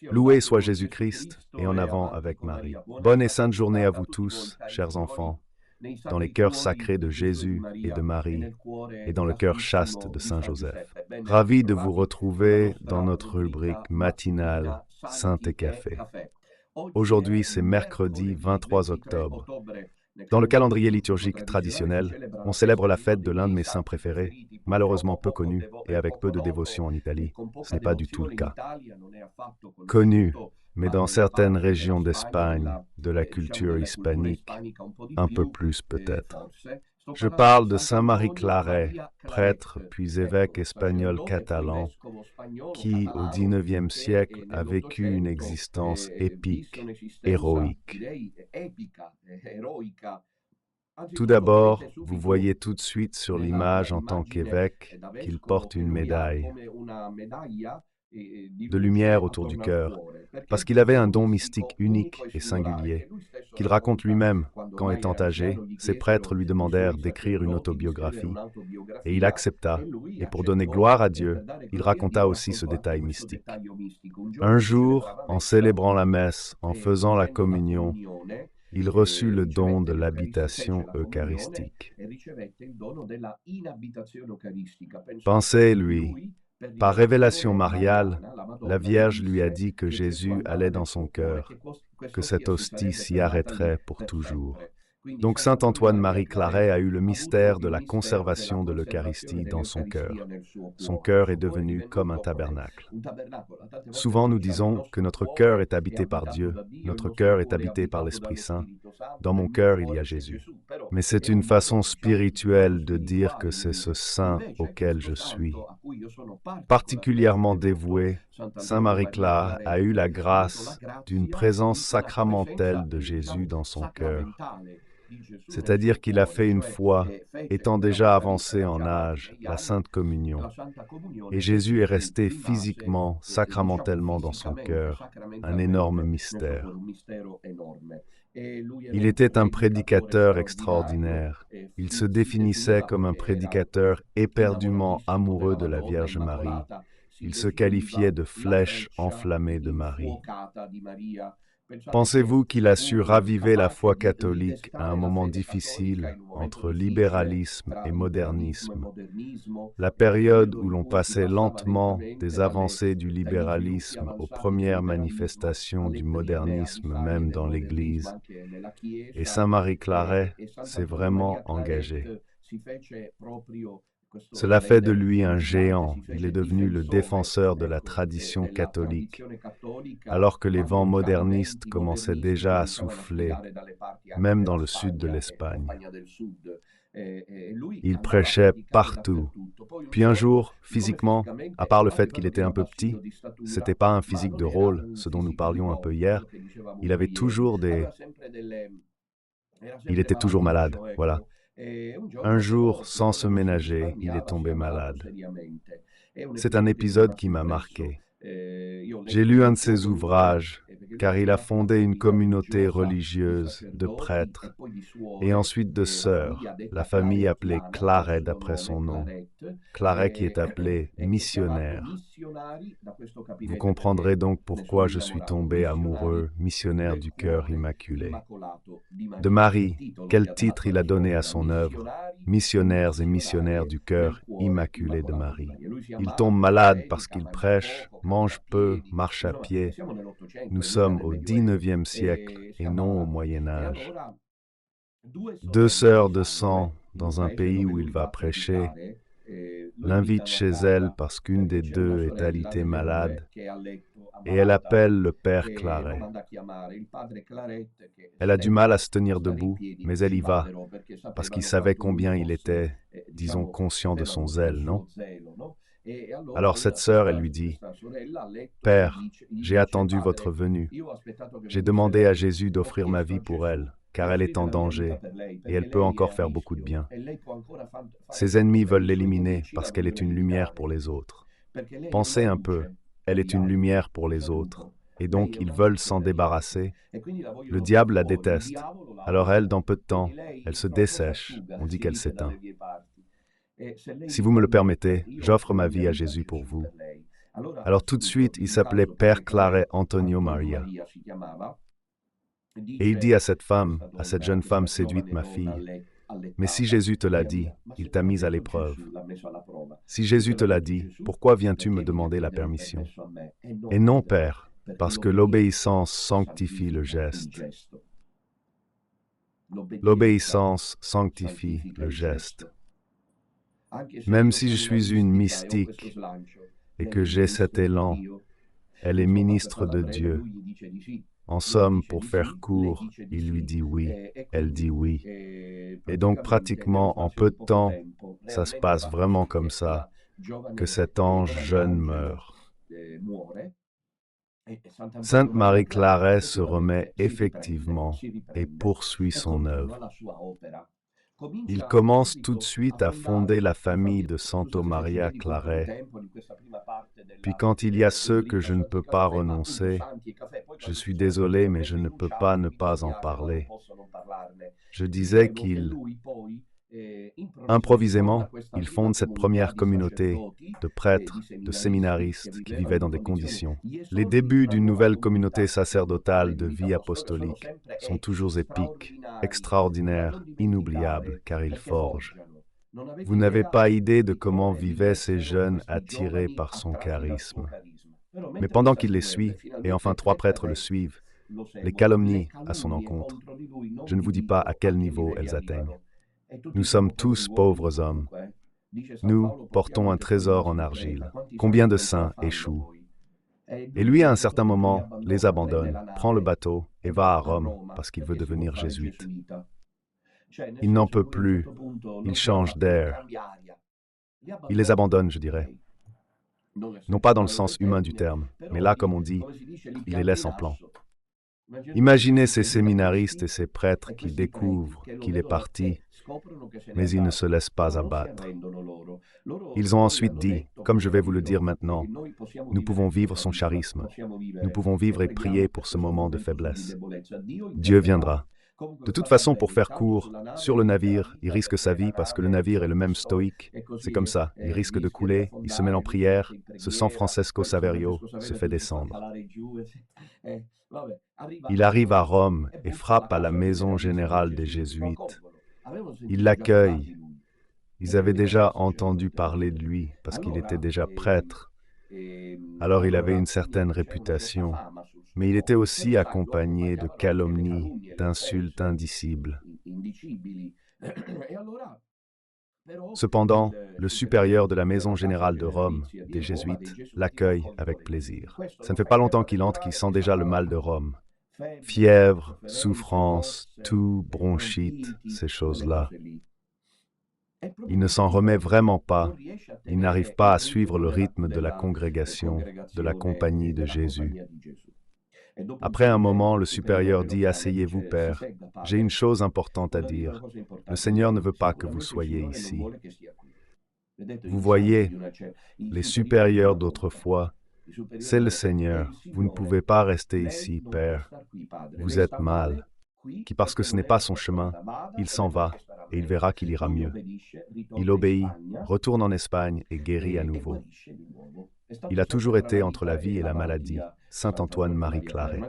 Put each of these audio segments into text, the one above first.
Loué soit Jésus-Christ et en avant avec Marie. Bonne et sainte journée à vous tous, chers enfants, dans les cœurs sacrés de Jésus et de Marie et dans le cœur chaste de Saint Joseph. Ravi de vous retrouver dans notre rubrique matinale Saint et Café. Aujourd'hui, c'est mercredi 23 octobre. Dans le calendrier liturgique traditionnel, on célèbre la fête de l'un de mes saints préférés, malheureusement peu connu et avec peu de dévotion en Italie. Ce n'est pas du tout le cas. Connu, mais dans certaines régions d'Espagne, de la culture hispanique, un peu plus peut-être. Je parle de Saint Marie Claret, prêtre puis évêque espagnol catalan, qui, au XIXe siècle, a vécu une existence épique, héroïque. Tout d'abord, vous voyez tout de suite sur l'image en tant qu'évêque qu'il porte une médaille de lumière autour du cœur, parce qu'il avait un don mystique unique et singulier, qu'il raconte lui-même quand, étant âgé, ses prêtres lui demandèrent d'écrire une autobiographie, et il accepta, et pour donner gloire à Dieu, il raconta aussi ce détail mystique. Un jour, en célébrant la messe, en faisant la communion, il reçut le don de l'habitation eucharistique. Pensez, lui, par révélation mariale, la Vierge lui a dit que Jésus allait dans son cœur, que cette hostie s'y arrêterait pour toujours. Donc saint Antoine-Marie Claret a eu le mystère de la conservation de l'Eucharistie dans son cœur. Son cœur est devenu comme un tabernacle. Souvent nous disons que notre cœur est habité par Dieu, notre cœur est habité par l'Esprit Saint. Dans mon cœur, il y a Jésus. Mais c'est une façon spirituelle de dire que c'est ce Saint auquel je suis. Particulièrement dévoué, Saint Marie-Clare a eu la grâce d'une présence sacramentelle de Jésus dans son cœur. C'est-à-dire qu'il a fait une fois, étant déjà avancé en âge, la Sainte Communion. Et Jésus est resté physiquement, sacramentellement dans son cœur, un énorme mystère. Il était un prédicateur extraordinaire. Il se définissait comme un prédicateur éperdument amoureux de la Vierge Marie. Il se qualifiait de flèche enflammée de Marie. Pensez-vous qu'il a su raviver la foi catholique à un moment difficile entre libéralisme et modernisme, la période où l'on passait lentement des avancées du libéralisme aux premières manifestations du modernisme même dans l'Église, et Saint Marie Claret s'est vraiment engagé. Cela fait de lui un géant, il est devenu le défenseur de la tradition catholique, alors que les vents modernistes commençaient déjà à souffler, même dans le sud de l'Espagne. Il prêchait partout. Puis un jour, physiquement, à part le fait qu'il était un peu petit, c'était pas un physique de rôle, ce dont nous parlions un peu hier, il avait toujours Il était toujours malade, voilà. Un jour, sans se ménager, il est tombé malade. C'est un épisode qui m'a marqué. J'ai lu un de ses ouvrages, car il a fondé une communauté religieuse de prêtres et ensuite de sœurs, la famille appelée Claret d'après son nom. Claret qui est appelé missionnaire. Vous comprendrez donc pourquoi je suis tombé amoureux, missionnaire du cœur immaculé. De Marie, quel titre il a donné à son œuvre, missionnaires et missionnaires du cœur immaculé de Marie. Il tombe malade parce qu'il prêche, mange peu, marche à pied. Nous sommes au XIXe siècle et non au Moyen Âge. Deux sœurs de sang dans un pays où il va prêcher l'invitent chez elle parce qu'une des deux est alitée malade et elle appelle le père Claret. Elle a du mal à se tenir debout, mais elle y va, parce qu'il savait combien il était, disons, conscient de son zèle, non? Alors cette sœur, elle lui dit, « Père, j'ai attendu votre venue. J'ai demandé à Jésus d'offrir ma vie pour elle, car elle est en danger, et elle peut encore faire beaucoup de bien. Ses ennemis veulent l'éliminer parce qu'elle est une lumière pour les autres. Pensez un peu, elle est une lumière pour les autres, et donc ils veulent s'en débarrasser. Le diable la déteste, alors elle, dans peu de temps, elle se dessèche, on dit qu'elle s'éteint. Si vous me le permettez, j'offre ma vie à Jésus pour vous. Alors tout de suite, il s'appelait Père Claret Antonio Maria. Et il dit à cette femme, à cette jeune femme séduite, ma fille, mais si Jésus te l'a dit, il t'a mise à l'épreuve. Si Jésus te l'a dit, pourquoi viens-tu me demander la permission? Et non, Père, parce que l'obéissance sanctifie le geste. L'obéissance sanctifie le geste. Même si je suis une mystique et que j'ai cet élan, elle est ministre de Dieu. En somme, pour faire court, il lui dit oui, elle dit oui. Et donc pratiquement en peu de temps, ça se passe vraiment comme ça, que cet ange jeune meurt. Sainte Marie Claret se remet effectivement et poursuit son œuvre. Il commence tout de suite à fonder la famille de Santo Maria Claret. Puis quand il y a ceux que je ne peux pas renoncer, je suis désolé, mais je ne peux pas ne pas en parler. Je disais qu'il, improvisément, il fonde cette première communauté de prêtres, de séminaristes qui vivaient dans des conditions. Les débuts d'une nouvelle communauté sacerdotale de vie apostolique sont toujours épiques, extraordinaires, inoubliables, car ils forgent. Vous n'avez pas idée de comment vivaient ces jeunes attirés par son charisme. Mais pendant qu'il les suit, et enfin 3 prêtres le suivent, les calomnies à son encontre, je ne vous dis pas à quel niveau elles atteignent. Nous sommes tous pauvres hommes. Nous portons un trésor en argile. Combien de saints échouent? Et lui, à un certain moment, les abandonne, prend le bateau et va à Rome parce qu'il veut devenir jésuite. Il n'en peut plus. Il change d'air. Il les abandonne, je dirais. Non pas dans le sens humain du terme, mais là, comme on dit, il les laisse en plan. Imaginez ces séminaristes et ces prêtres qui découvrent qu'il est parti, mais ils ne se laissent pas abattre. Ils ont ensuite dit, comme je vais vous le dire maintenant, nous pouvons vivre son charisme, nous pouvons vivre et prier pour ce moment de faiblesse. Dieu viendra. De toute façon, pour faire court, sur le navire, il risque sa vie parce que le navire est le même stoïque. C'est comme ça, il risque de couler, il se met en prière, ce San Francesco Saverio se fait descendre. Il arrive à Rome et frappe à la maison générale des Jésuites. Ils l'accueillent. Ils avaient déjà entendu parler de lui parce qu'il était déjà prêtre. Alors il avait une certaine réputation, mais il était aussi accompagné de calomnies, d'insultes indicibles. Cependant, le supérieur de la maison générale de Rome, des Jésuites, l'accueille avec plaisir. Ça ne fait pas longtemps qu'il entre qu'il sent déjà le mal de Rome. Fièvre, souffrance, toux, bronchite, ces choses-là. Il ne s'en remet vraiment pas. Il n'arrive pas à suivre le rythme de la congrégation, de la compagnie de Jésus. Après un moment, le supérieur dit « Asseyez-vous, Père. J'ai une chose importante à dire. Le Seigneur ne veut pas que vous soyez ici. » Vous voyez, les supérieurs d'autrefois, c'est le Seigneur. Vous ne pouvez pas rester ici, Père. Vous êtes mal. Qui, parce que ce n'est pas son chemin, il s'en va et il verra qu'il ira mieux. Il obéit, retourne en Espagne et guérit à nouveau. Il a toujours été entre la vie et la maladie, Saint Antoine Marie Claret.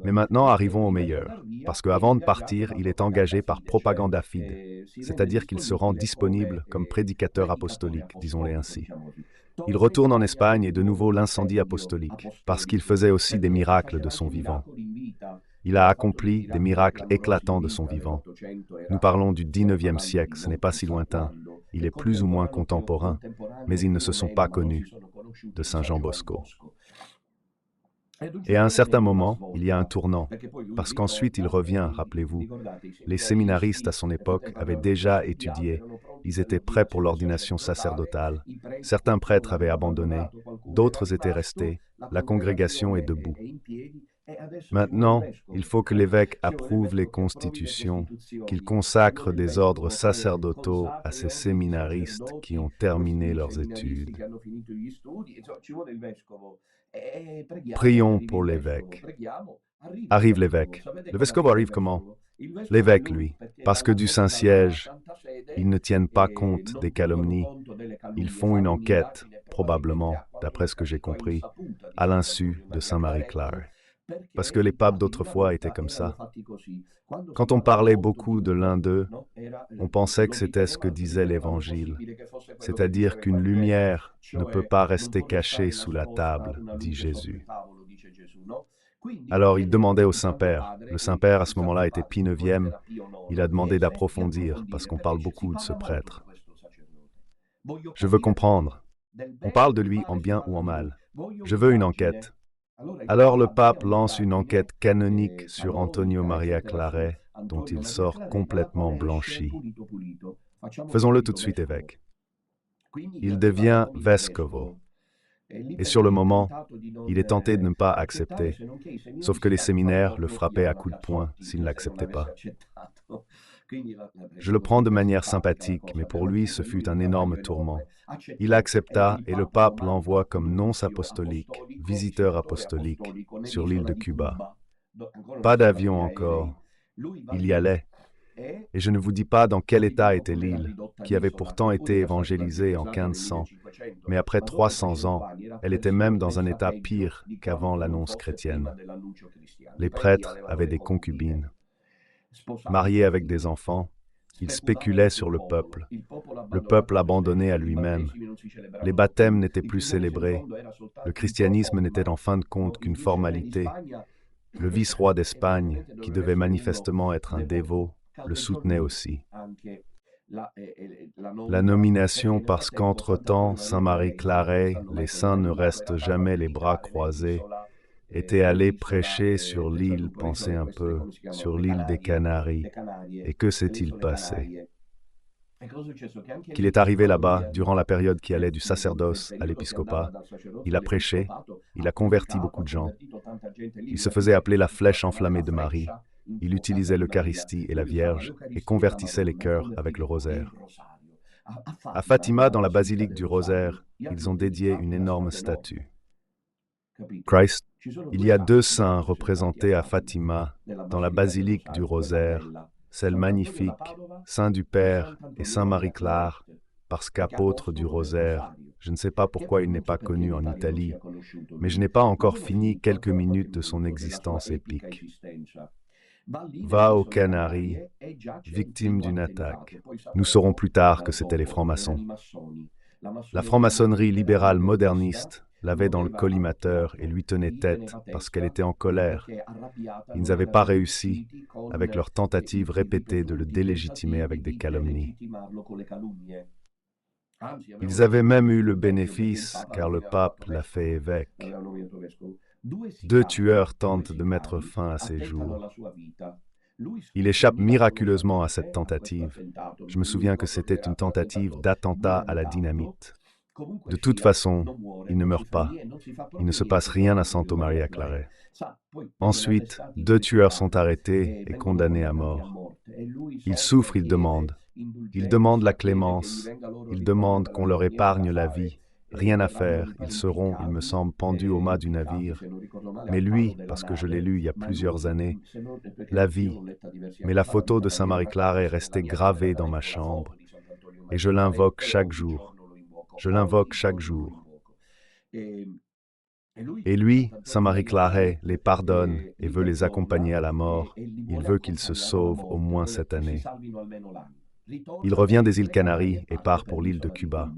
Mais maintenant, arrivons au meilleur, parce qu'avant de partir, il est engagé par propaganda fide, c'est-à-dire qu'il se rend disponible comme prédicateur apostolique, disons-les ainsi. Il retourne en Espagne et de nouveau l'incendie apostolique, parce qu'il faisait aussi des miracles de son vivant. Il a accompli des miracles éclatants de son vivant. Nous parlons du XIXe siècle, ce n'est pas si lointain. Il est plus ou moins contemporain, mais ils ne se sont pas connus de Saint Jean Bosco. Et à un certain moment, il y a un tournant, parce qu'ensuite il revient, rappelez-vous. Les séminaristes à son époque avaient déjà étudié, ils étaient prêts pour l'ordination sacerdotale. Certains prêtres avaient abandonné, d'autres étaient restés, la congrégation est debout. Maintenant, il faut que l'évêque approuve les constitutions, qu'il consacre des ordres sacerdotaux à ces séminaristes qui ont terminé leurs études. Prions pour l'évêque. Arrive l'évêque. Le vescovo arrive comment? L'évêque, lui, parce que du Saint-Siège, ils ne tiennent pas compte des calomnies. Ils font une enquête probablement, d'après ce que j'ai compris, à l'insu de Saint Marie-Clare. Parce que les papes d'autrefois étaient comme ça. Quand on parlait beaucoup de l'un d'eux, on pensait que c'était ce que disait l'Évangile, c'est-à-dire qu'une lumière ne peut pas rester cachée sous la table, dit Jésus. Alors il demandait au Saint-Père. Le Saint-Père, à ce moment-là, était Pie IX. Il a demandé d'approfondir, parce qu'on parle beaucoup de ce prêtre. Je veux comprendre. On parle de lui en bien ou en mal. Je veux une enquête. Alors le pape lance une enquête canonique sur Antonio Maria Claret, dont il sort complètement blanchi. Faisons-le tout de suite évêque. Il devient vescovo. Et sur le moment, il est tenté de ne pas accepter, sauf que les séminaires le frappaient à coups de poing s'il ne l'acceptait pas. Je le prends de manière sympathique, mais pour lui, ce fut un énorme tourment. Il accepta et le pape l'envoie comme nonce apostolique, visiteur apostolique, sur l'île de Cuba. Pas d'avion encore. Il y allait. Et je ne vous dis pas dans quel état était l'île, qui avait pourtant été évangélisée en 1500, mais après 300 ans, elle était même dans un état pire qu'avant l'annonce chrétienne. Les prêtres avaient des concubines. Mariés avec des enfants, ils spéculaient sur le peuple abandonné à lui-même. Les baptêmes n'étaient plus célébrés, le christianisme n'était en fin de compte qu'une formalité. Le vice-roi d'Espagne, qui devait manifestement être un dévot, le soutenait aussi. La nomination parce qu'entre-temps, Saint Marie-Claret, les saints ne restent jamais les bras croisés, était allé prêcher sur l'île, pensez un peu, sur l'île des Canaries. Et que s'est-il passé? Qu'il est arrivé là-bas, durant la période qui allait du sacerdoce à l'épiscopat, il a prêché, il a converti beaucoup de gens. Il se faisait appeler la flèche enflammée de Marie. Il utilisait l'Eucharistie et la Vierge et convertissait les cœurs avec le rosaire. À Fatima, dans la basilique du Rosaire, ils ont dédié une énorme statue. Christ, il y a 2 saints représentés à Fatima, dans la basilique du Rosaire, celle magnifique, Saint du Père et Saint Marie-Clare, parce qu'apôtre du Rosaire. Je ne sais pas pourquoi il n'est pas connu en Italie, mais je n'ai pas encore fini quelques minutes de son existence épique. Va aux Canaries, victime d'une attaque. Nous saurons plus tard que c'étaient les francs-maçons. La franc-maçonnerie libérale moderniste l'avait dans le collimateur et lui tenait tête parce qu'elle était en colère. Ils n'avaient pas réussi, avec leurs tentatives répétées de le délégitimer avec des calomnies. Ils avaient même eu le bénéfice, car le pape l'a fait évêque. 2 tueurs tentent de mettre fin à ses jours. Il échappe miraculeusement à cette tentative. Je me souviens que c'était une tentative d'attentat à la dynamite. De toute façon, il ne meurt pas. Il ne se passe rien à Santo Maria Claret. Ensuite, 2 tueurs sont arrêtés et condamnés à mort. Ils souffrent, ils demandent. Ils demandent la clémence. Ils demandent qu'on leur épargne la vie. Rien à faire, ils seront, il me semble, pendus au mât du navire. Mais lui, parce que je l'ai lu il y a plusieurs années, la vie. Mais la photo de Saint Marie-Clare est restée gravée dans ma chambre. Et je l'invoque chaque jour. Je l'invoque chaque jour. Et lui, Saint Marie-Claret, les pardonne et veut les accompagner à la mort. Il veut qu'ils se sauvent au moins cette année. Il revient des îles Canaries et part pour l'île de Cuba.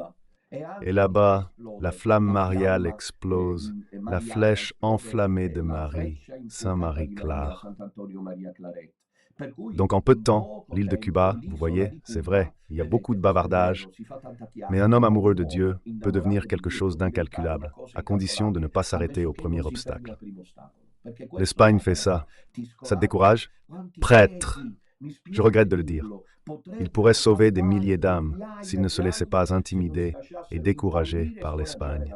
Et là-bas, la flamme mariale explose, la flèche enflammée de Marie, Saint Marie-Clare. Donc en peu de temps, l'île de Cuba, vous voyez, c'est vrai, il y a beaucoup de bavardage, mais un homme amoureux de Dieu peut devenir quelque chose d'incalculable, à condition de ne pas s'arrêter au premier obstacle. L'Espagne fait ça. Ça te décourage? Prêtre! Je regrette de le dire. Il pourrait sauver des milliers d'âmes s'il ne se laissait pas intimider et décourager par l'Espagne.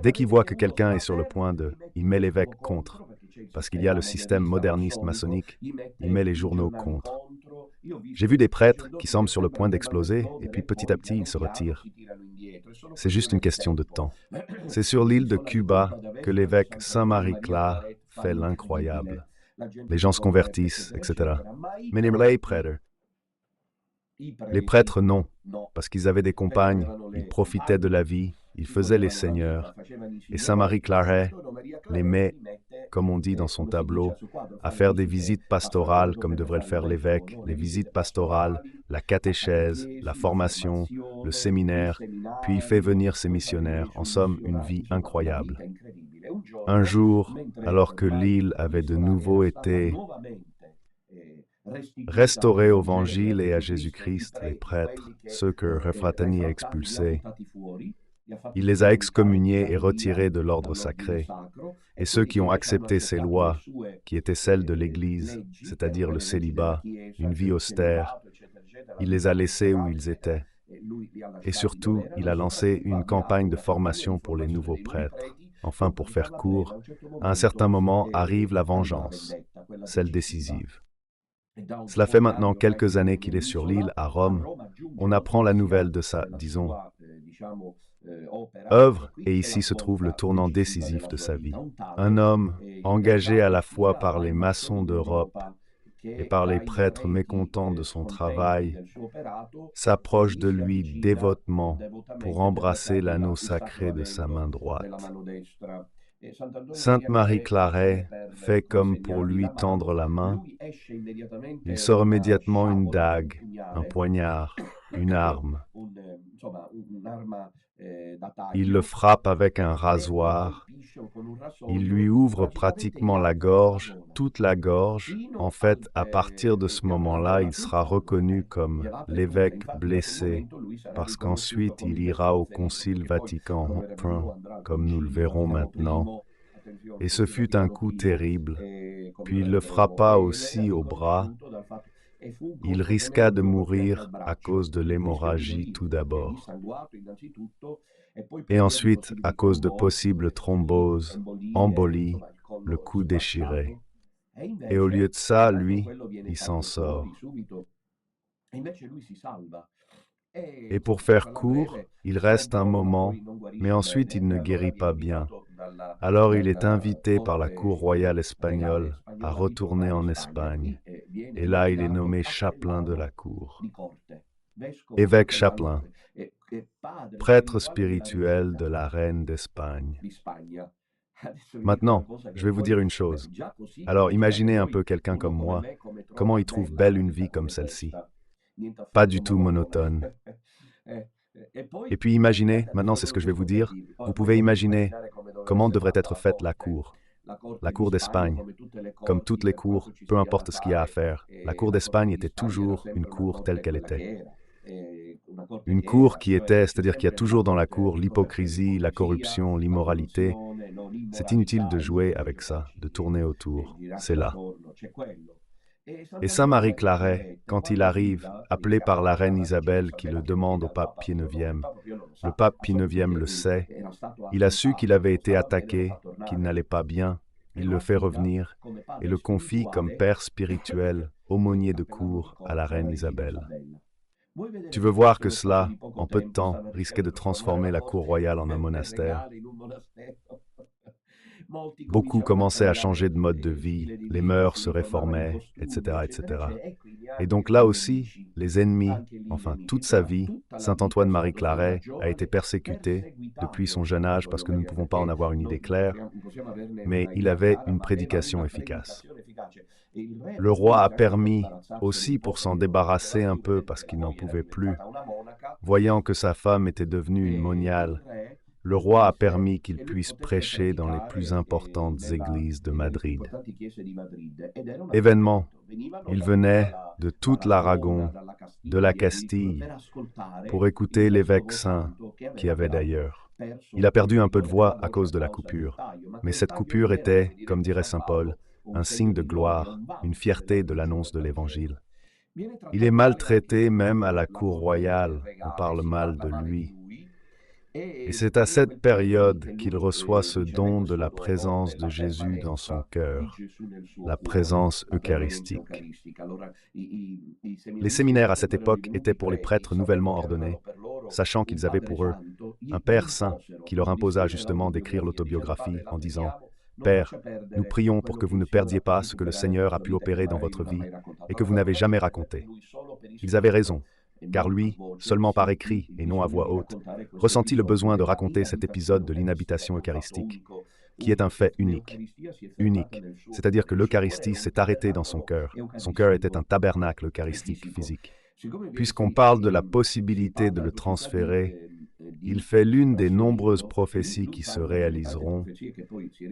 Dès qu'il voit que quelqu'un est sur le point de, il met l'évêque contre, parce qu'il y a le système moderniste maçonnique, il met les journaux contre. J'ai vu des prêtres qui semblent sur le point d'exploser et puis petit à petit ils se retirent. C'est juste une question de temps. C'est sur l'île de Cuba que l'évêque Saint Marie-Clare fait l'incroyable. Les gens se convertissent, etc. Mais les lay prêtres, les prêtres non, parce qu'ils avaient des compagnes, ils profitaient de la vie, il faisait les seigneurs, et Saint Marie Claret les met, comme on dit dans son tableau, à faire des visites pastorales comme devrait le faire l'évêque, les visites pastorales, la catéchèse, la formation, le séminaire, puis il fait venir ses missionnaires, en somme une vie incroyable. Un jour, alors que l'île avait de nouveau été restaurée au Vangile et à Jésus-Christ, les prêtres, ceux que Refratani a expulsés, il les a excommuniés et retirés de l'ordre sacré. Et ceux qui ont accepté ces lois, qui étaient celles de l'Église, c'est-à-dire le célibat, une vie austère, il les a laissés où ils étaient. Et surtout, il a lancé une campagne de formation pour les nouveaux prêtres. Enfin, pour faire court, à un certain moment arrive la vengeance, celle décisive. Cela fait maintenant quelques années qu'il est sur l'île, à Rome. On apprend la nouvelle de sa, disons, œuvre, et ici se trouve le tournant décisif de sa vie. Un homme engagé à la fois par les maçons d'Europe et par les prêtres mécontents de son travail, s'approche de lui dévotement pour embrasser l'anneau sacré de sa main droite. Sainte Marie Claret fait comme pour lui tendre la main. Il sort immédiatement une dague, un poignard, une arme. Il le frappe avec un rasoir. Il lui ouvre pratiquement la gorge, toute la gorge. En fait, à partir de ce moment-là, il sera reconnu comme l'évêque blessé, parce qu'ensuite il ira au Concile Vatican I, comme nous le verrons maintenant. Et ce fut un coup terrible. Puis il le frappa aussi au bras. Il risqua de mourir à cause de l'hémorragie tout d'abord, et ensuite à cause de possibles thromboses, embolies, le cou déchiré. Et au lieu de ça, lui, il s'en sort. Et pour faire court, il reste un moment, mais ensuite il ne guérit pas bien. Alors il est invité par la cour royale espagnole à retourner en Espagne. Et là, il est nommé chapelain de la cour. Évêque chapelain, prêtre spirituel de la reine d'Espagne. Maintenant, je vais vous dire une chose. Alors imaginez un peu quelqu'un comme moi, comment il trouve belle une vie comme celle-ci. Pas du tout monotone. Et puis imaginez, maintenant c'est ce que je vais vous dire, vous pouvez imaginer comment devrait être faite la cour d'Espagne. Comme toutes les cours, peu importe ce qu'il y a à faire, la cour d'Espagne était toujours une cour telle qu'elle était. Une cour qui était, c'est-à-dire qu'il y a toujours dans la cour l'hypocrisie, la corruption, l'immoralité. C'est inutile de jouer avec ça, de tourner autour. C'est là. Et Saint Marie Claret, quand il arrive, appelé par la reine Isabelle qui le demande au pape Pie IX, le pape Pie IX le sait, il a su qu'il avait été attaqué, qu'il n'allait pas bien, il le fait revenir et le confie comme père spirituel, aumônier de cour à la reine Isabelle. Tu veux voir que cela, en peu de temps, risquait de transformer la cour royale en un monastère. Beaucoup commençaient à changer de mode de vie, les mœurs se réformaient, etc., etc. Et donc là aussi, les ennemis, enfin toute sa vie, Saint Antoine-Marie Claret a été persécuté depuis son jeune âge parce que nous ne pouvons pas en avoir une idée claire, mais il avait une prédication efficace. Le roi a permis aussi pour s'en débarrasser un peu parce qu'il n'en pouvait plus, voyant que sa femme était devenue une moniale. Le roi a permis qu'il puisse prêcher dans les plus importantes églises de Madrid. Événement, il venait de toute l'Aragon, de la Castille, pour écouter l'évêque saint, qui avait d'ailleurs. Il a perdu un peu de voix à cause de la coupure, mais cette coupure était, comme dirait saint Paul, un signe de gloire, une fierté de l'annonce de l'Évangile. Il est maltraité même à la cour royale, on parle mal de lui. Et c'est à cette période qu'il reçoit ce don de la présence de Jésus dans son cœur, la présence eucharistique. Les séminaires à cette époque étaient pour les prêtres nouvellement ordonnés, sachant qu'ils avaient pour eux un Père saint qui leur imposa justement d'écrire l'autobiographie en disant « Père, nous prions pour que vous ne perdiez pas ce que le Seigneur a pu opérer dans votre vie et que vous n'avez jamais raconté. » Ils avaient raison. car lui, seulement par écrit et non à voix haute, ressentit le besoin de raconter cet épisode de l'inhabitation eucharistique, qui est un fait unique. Unique, c'est-à-dire que l'Eucharistie s'est arrêtée dans son cœur. Son cœur était un tabernacle eucharistique physique. Puisqu'on parle de la possibilité de le transférer, il fait l'une des nombreuses prophéties qui se réaliseront,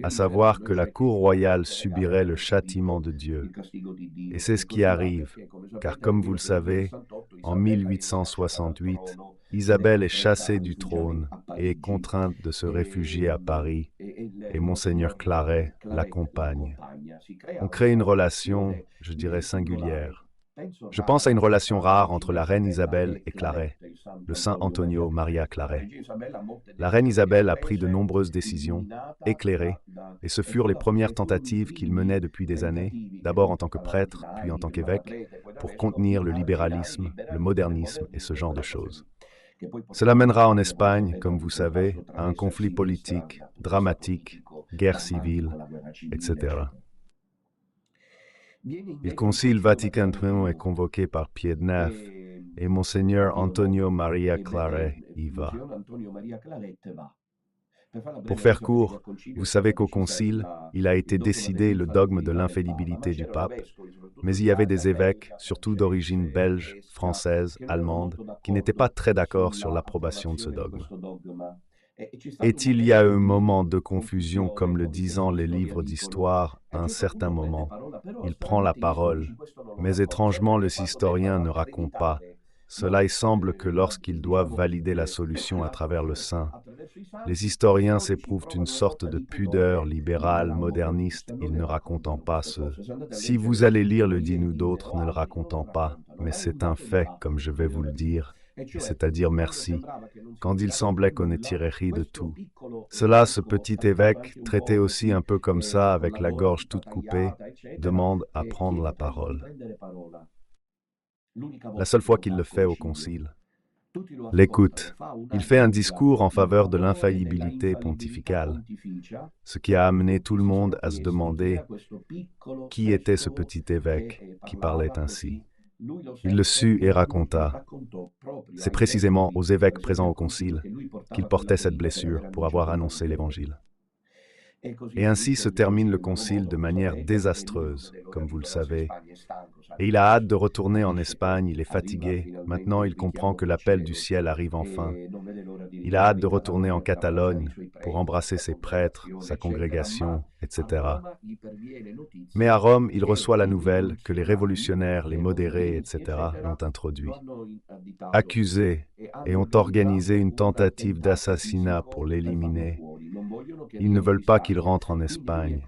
à savoir que la cour royale subirait le châtiment de Dieu. Et c'est ce qui arrive, car comme vous le savez, en 1868, Isabelle est chassée du trône et est contrainte de se réfugier à Paris, et Monseigneur Claret l'accompagne. On crée une relation, je dirais, singulière. Je pense à une relation rare entre la reine Isabelle et Claret, le saint Antonio Maria Claret. La reine Isabelle a pris de nombreuses décisions, éclairées, et ce furent les premières tentatives qu'il menait depuis des années, d'abord en tant que prêtre, puis en tant qu'évêque, pour contenir le libéralisme, le modernisme et ce genre de choses. Cela mènera en Espagne, comme vous savez, à un conflit politique, dramatique, guerre civile, etc. Le Concile Vatican II est convoqué par Pie IX et Monseigneur Antonio Maria Claret y va. Pour faire court, vous savez qu'au Concile, il a été décidé le dogme de l'infaillibilité du pape, mais il y avait des évêques, surtout d'origine belge, française, allemande, qui n'étaient pas très d'accord sur l'approbation de ce dogme. Et il y a un moment de confusion, comme le disant les livres d'histoire, à un certain moment. Il prend la parole, mais étrangement le historien ne raconte pas. Cela semble que lorsqu'ils doivent valider la solution à travers le saint, les historiens s'éprouvent une sorte de pudeur libérale, moderniste, ils ne racontant pas ce. Si vous allez lire le Dit ou d'autres ne le racontant pas, mais c'est un fait, comme je vais vous le dire, et c'est-à-dire merci, quand il semblait qu'on ait tiré de tout. Cela, ce petit évêque, traité aussi un peu comme ça, avec la gorge toute coupée, demande à prendre la parole. La seule fois qu'il le fait au concile. L'écoute. Il fait un discours en faveur de l'infaillibilité pontificale, ce qui a amené tout le monde à se demander qui était ce petit évêque qui parlait ainsi. Il le sut et raconta. C'est précisément aux évêques présents au concile qu'il portait cette blessure pour avoir annoncé l'Évangile. Et ainsi se termine le concile de manière désastreuse, comme vous le savez. Et il a hâte de retourner en Espagne, il est fatigué. Maintenant, il comprend que l'appel du ciel arrive enfin. Il a hâte de retourner en Catalogne pour embrasser ses prêtres, sa congrégation, etc. Mais à Rome, il reçoit la nouvelle que les révolutionnaires, les modérés, etc. l'ont introduit. Accusés et ont organisé une tentative d'assassinat pour l'éliminer. Ils ne veulent pas qu'il rentre en Espagne.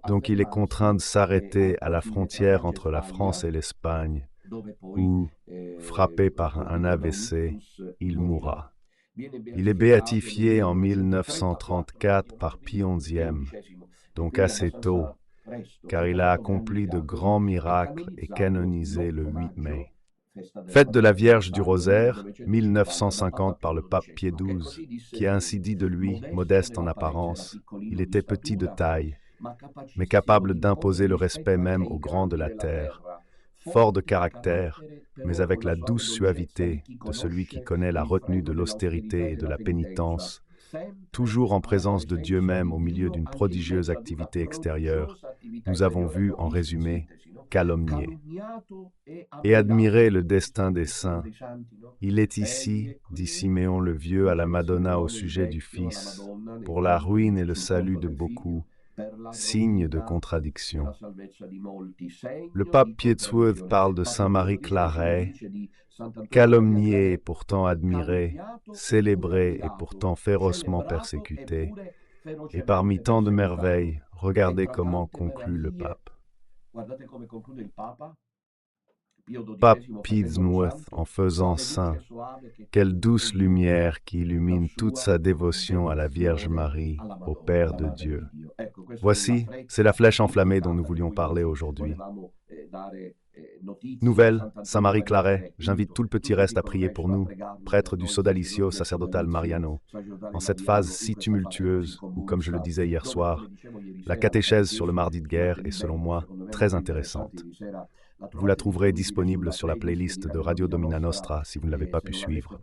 Donc il est contraint de s'arrêter à la frontière entre la France et l'Espagne, où, frappé par un AVC, il mourra. Il est béatifié en 1934 par Pie XI, donc assez tôt, car il a accompli de grands miracles et canonisé le 8 mai. Fête de la Vierge du Rosaire, 1950 par le pape Pie XII, qui a ainsi dit de lui, modeste en apparence, il était petit de taille, mais capable d'imposer le respect même aux grands de la terre, fort de caractère, mais avec la douce suavité de celui qui connaît la retenue de l'austérité et de la pénitence, toujours en présence de Dieu même au milieu d'une prodigieuse activité extérieure, nous avons vu, en résumé, calomnier. Et admirer le destin des saints. Il est ici, dit Siméon le Vieux à la Madonna au sujet du Fils, pour la ruine et le salut de beaucoup, signe de contradiction. Le pape Pie XII parle de Saint Marie Claret, calomnié et pourtant admiré, célébré et pourtant férocement persécuté. Et parmi tant de merveilles, regardez comment conclut le pape. Pape Pie IX en faisant saint, quelle douce lumière qui illumine toute sa dévotion à la Vierge Marie, au Père de Dieu. Voici, c'est la flèche enflammée dont nous voulions parler aujourd'hui. Nouvelle, Saint Marie Claret, j'invite tout le petit reste à prier pour nous, prêtres du sodalicio sacerdotal Mariano, en cette phase si tumultueuse où, comme je le disais hier soir, la catéchèse sur le mardi de guerre est, selon moi, très intéressante. Vous la trouverez disponible sur la playlist de Radio Domina Nostra si vous ne l'avez pas pu suivre.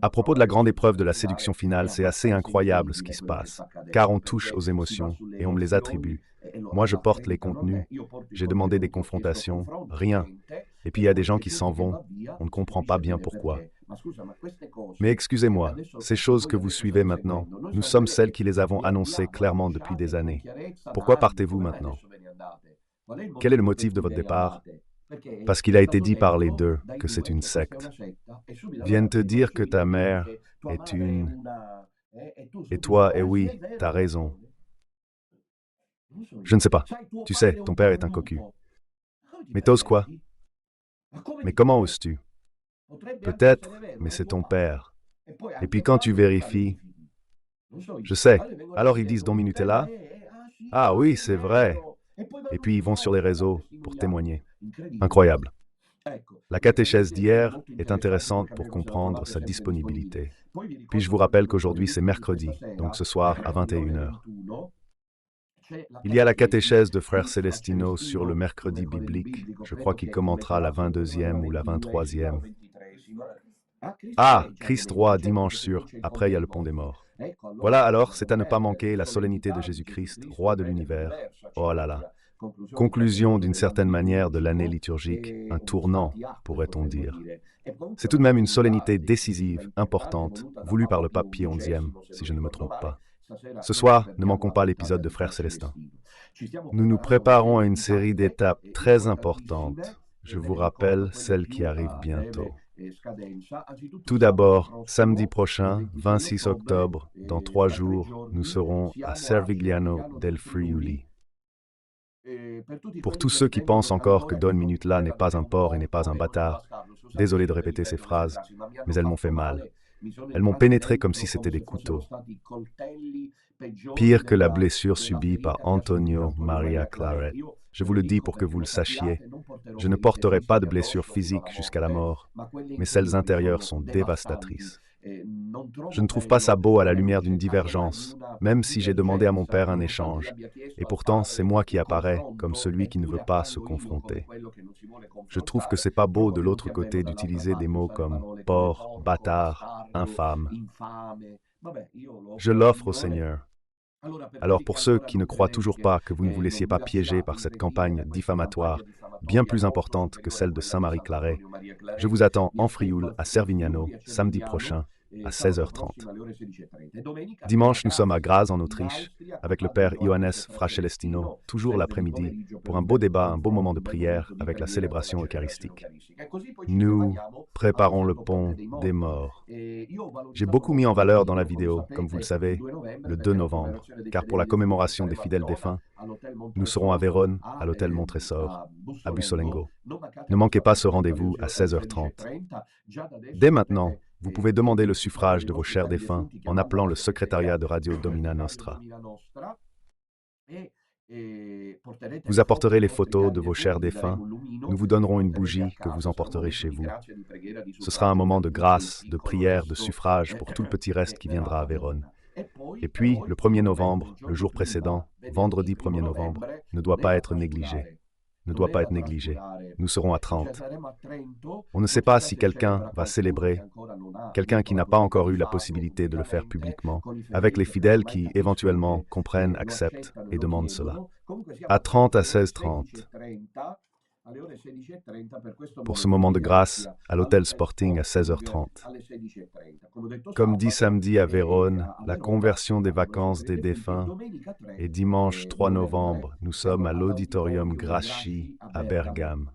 À propos de la grande épreuve de la séduction finale, c'est assez incroyable ce qui se passe, car on touche aux émotions et on me les attribue. Moi, je porte les contenus, j'ai demandé des confrontations, rien. Et puis il y a des gens qui s'en vont, on ne comprend pas bien pourquoi. Mais excusez-moi, ces choses que vous suivez maintenant, nous sommes celles qui les avons annoncées clairement depuis des années. Pourquoi partez-vous maintenant? Quel est le motif de votre départ? Parce qu'il a été dit par les deux que c'est une secte. Viennent te dire que ta mère est une... Et toi, eh oui, t'as raison. Je ne sais pas. Tu sais, ton père est un cocu. Mais t'oses quoi? Mais comment oses-tu? Peut-être, mais c'est ton père. Et puis quand tu vérifies... Je sais. Alors ils disent Don Minutella? Ah oui, c'est vrai. Et puis ils vont sur les réseaux pour témoigner. Incroyable. La catéchèse d'hier est intéressante pour comprendre sa disponibilité. Puis je vous rappelle qu'aujourd'hui c'est mercredi, donc ce soir à 21 heures. Il y a la catéchèse de Frère Celestino sur le mercredi biblique. Je crois qu'il commentera la 22e ou la 23e. Ah, Christ roi dimanche sur, après il y a le pont des morts. Voilà alors, c'est à ne pas manquer la solennité de Jésus-Christ, roi de l'univers. Oh là là. Conclusion d'une certaine manière de l'année liturgique, un tournant, pourrait-on dire. C'est tout de même une solennité décisive, importante, voulue par le pape Pie XIe, si je ne me trompe pas. Ce soir, ne manquons pas l'épisode de Frère Célestin. Nous nous préparons à une série d'étapes très importantes. Je vous rappelle celle qui arrive bientôt. Tout d'abord, samedi prochain, 26 octobre, dans 3 jours, nous serons à Servigliano del Friuli. Pour tous ceux qui pensent encore que Don Minutella n'est pas un porc et n'est pas un bâtard, désolé de répéter ces phrases, mais elles m'ont fait mal. Elles m'ont pénétré comme si c'était des couteaux. Pire que la blessure subie par Antonio Maria Claret. Je vous le dis pour que vous le sachiez. Je ne porterai pas de blessures physiques jusqu'à la mort, mais celles intérieures sont dévastatrices. Je ne trouve pas ça beau à la lumière d'une divergence, même si j'ai demandé à mon père un échange. Et pourtant, c'est moi qui apparais comme celui qui ne veut pas se confronter. Je trouve que c'est pas beau de l'autre côté d'utiliser des mots comme porc, bâtard, infâme. Je l'offre au Seigneur. Alors pour ceux qui ne croient toujours pas que vous ne vous laissiez pas piéger par cette campagne diffamatoire, bien plus importante que celle de Saint-Marie Claret, je vous attends en Frioul à Servignano, samedi prochain, à 16h30. Dimanche, nous sommes à Graz, en Autriche, avec le père Johannes Fra Celestino, toujours l'après-midi, pour un beau débat, un beau moment de prière avec la célébration eucharistique. Nous préparons le pont des morts. J'ai beaucoup mis en valeur dans la vidéo, comme vous le savez, le 2 novembre, car pour la commémoration des fidèles défunts, nous serons à Vérone, à l'hôtel Montresor, à Bussolengo. Ne manquez pas ce rendez-vous à 16h30. Dès maintenant, vous pouvez demander le suffrage de vos chers défunts en appelant le secrétariat de Radio Domina Nostra. Vous apporterez les photos de vos chers défunts. Nous vous donnerons une bougie que vous emporterez chez vous. Ce sera un moment de grâce, de prière, de suffrage pour tout le petit reste qui viendra à Vérone. Et puis, le 1er novembre, le jour précédent, vendredi 1er novembre, ne doit pas être négligé. Ne doit pas être négligé. Nous serons à 30. On ne sait pas si quelqu'un va célébrer, quelqu'un qui n'a pas encore eu la possibilité de le faire publiquement, avec les fidèles qui, éventuellement, comprennent, acceptent et demandent cela. À 30 à 16h30. Pour ce moment de grâce, à l'hôtel Sporting à 16h30. Comme dit samedi à Vérone, la conversion des vacances des défunts, et dimanche 3 novembre, nous sommes à l'Auditorium Grasci à Bergame.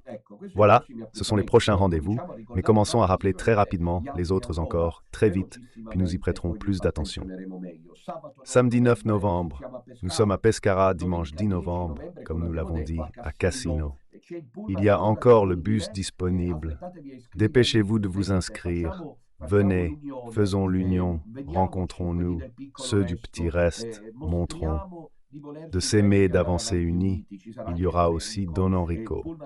Voilà, ce sont les prochains rendez-vous, mais commençons à rappeler très rapidement les autres encore, très vite, puis nous y prêterons plus d'attention. Samedi 9 novembre, nous sommes à Pescara dimanche 10 novembre, comme nous l'avons dit, à Cassino. Il y a encore le bus disponible. Dépêchez-vous de vous inscrire. Venez, faisons l'union, rencontrons-nous. Ceux du petit reste montrons. De s'aimer et d'avancer unis, il y aura aussi Don Enrico.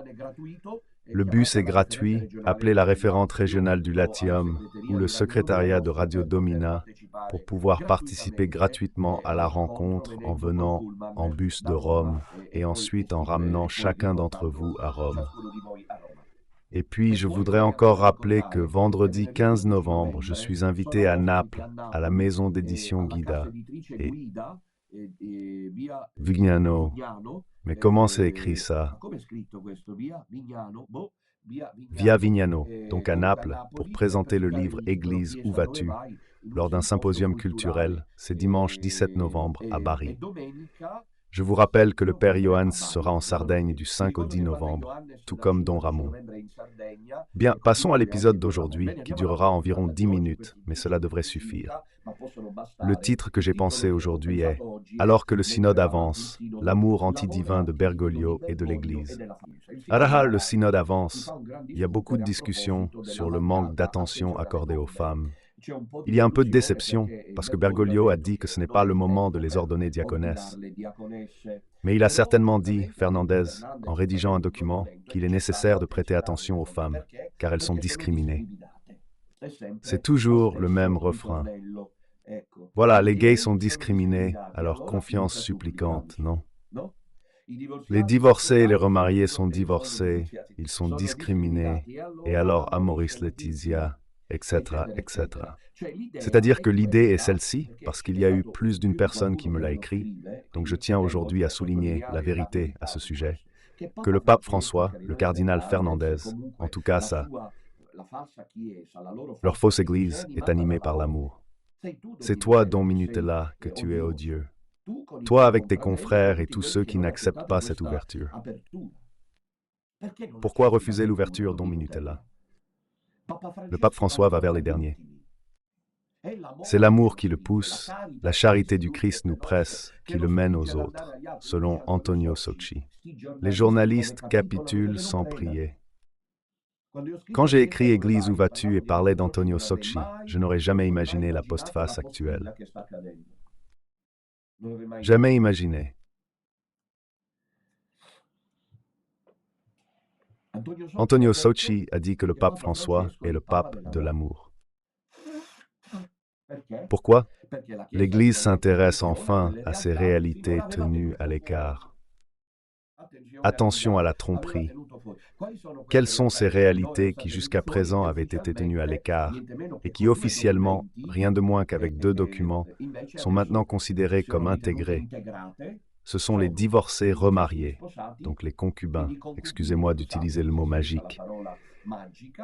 Le bus est gratuit. Appelez la référente régionale du Latium ou le secrétariat de Radio Domina pour pouvoir participer gratuitement à la rencontre en venant en bus de Rome et ensuite en ramenant chacun d'entre vous à Rome. Et puis, je voudrais encore rappeler que vendredi 15 novembre, je suis invité à Naples, à la maison d'édition Guida et Vignano. Mais comment c'est écrit ça? Via Vignano, donc à Naples, pour présenter le livre Église, où vas-tu? Lors d'un symposium culturel, c'est dimanche 17 novembre à Bari. Je vous rappelle que le Père Johannes sera en Sardaigne du 5 au 10 novembre, tout comme Don Ramon. Bien, passons à l'épisode d'aujourd'hui, qui durera environ 10 minutes, mais cela devrait suffire. Le titre que j'ai pensé aujourd'hui est « Alors que le synode avance, l'amour antidivin de Bergoglio et de l'Église ». Le synode avance. Il y a beaucoup de discussions sur le manque d'attention accordée aux femmes. Il y a un peu de déception, parce que Bergoglio a dit que ce n'est pas le moment de les ordonner diaconesses. Mais il a certainement dit, Fernandez, en rédigeant un document, qu'il est nécessaire de prêter attention aux femmes, car elles sont discriminées. C'est toujours le même refrain. Voilà, les gays sont discriminés, alors confiance supplicante, non? Les divorcés et les remariés sont divorcés, ils sont discriminés, et alors Amoris Laetitia, etc., etc. C'est-à-dire que l'idée est celle-ci, parce qu'il y a eu plus d'une personne qui me l'a écrit, donc je tiens aujourd'hui à souligner la vérité à ce sujet, que le pape François, le cardinal Fernandez, en tout cas leur fausse église est animée par l'amour. C'est toi, Don Minutella, que tu es odieux. Toi avec tes confrères et tous ceux qui n'acceptent pas cette ouverture. Pourquoi refuser l'ouverture, Don Minutella? Le pape François va vers les derniers. C'est l'amour qui le pousse, la charité du Christ nous presse, qui le mène aux autres, selon Antonio Socci. Les journalistes capitulent sans prier. Quand j'ai écrit Église, où vas-tu et parlais d'Antonio Socci, je n'aurais jamais imaginé la postface actuelle. Jamais imaginé. Antonio Socci a dit que le pape François est le pape de l'amour. Pourquoi? L'Église s'intéresse enfin à ces réalités tenues à l'écart. Attention à la tromperie. Quelles sont ces réalités qui jusqu'à présent avaient été tenues à l'écart et qui officiellement, rien de moins qu'avec 2 documents, sont maintenant considérées comme intégrées? Ce sont les divorcés remariés, donc les concubins, excusez-moi d'utiliser le mot magique.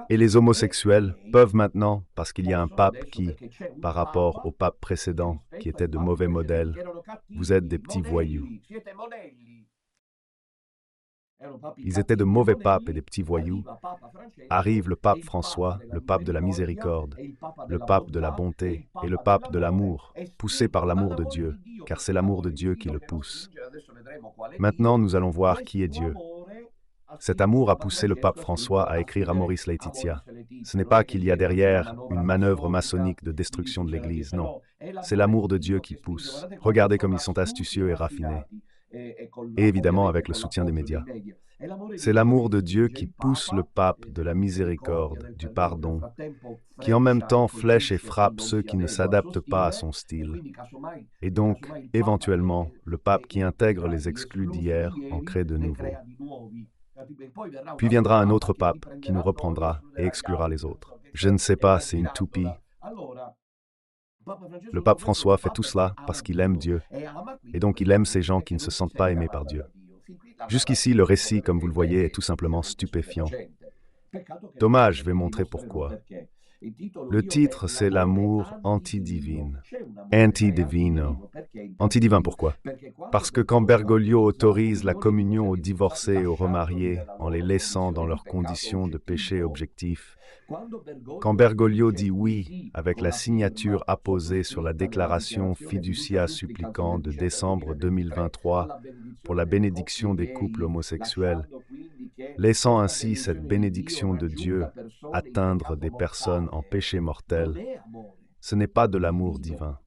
Et les homosexuels peuvent maintenant, parce qu'il y a un pape qui, par rapport au pape précédent, qui était de mauvais modèles, vous êtes des petits voyous. Ils étaient de mauvais papes et des petits voyous. Arrive le pape François, le pape de la miséricorde, le pape de la bonté et le pape de l'amour, poussé par l'amour de Dieu, car c'est l'amour de Dieu qui le pousse. Maintenant, nous allons voir qui est Dieu. Cet amour a poussé le pape François à écrire Amoris Laetitia. Ce n'est pas qu'il y a derrière une manœuvre maçonnique de destruction de l'Église, non. C'est l'amour de Dieu qui pousse. Regardez comme ils sont astucieux et raffinés. Et évidemment avec le soutien des médias. C'est l'amour de Dieu qui pousse le pape de la miséricorde, du pardon, qui en même temps flèche et frappe ceux qui ne s'adaptent pas à son style. Et donc, éventuellement, le pape qui intègre les exclus d'hier en crée de nouveaux. Puis viendra un autre pape qui nous reprendra et exclura les autres. Je ne sais pas, c'est une toupie. Le pape François fait tout cela parce qu'il aime Dieu, et donc il aime ces gens qui ne se sentent pas aimés par Dieu. Jusqu'ici, le récit, comme vous le voyez, est tout simplement stupéfiant. Dommage, je vais montrer pourquoi. Le titre, c'est l'amour antidivine. Anti-divino. Antidivin, pourquoi? Parce que quand Bergoglio autorise la communion aux divorcés et aux remariés en les laissant dans leurs conditions de péché objectif, quand Bergoglio dit oui avec la signature apposée sur la déclaration Fiducia Supplicans de décembre 2023 pour la bénédiction des couples homosexuels, laissant ainsi cette bénédiction de Dieu atteindre des personnes en péché mortel, ce n'est pas de l'amour divin,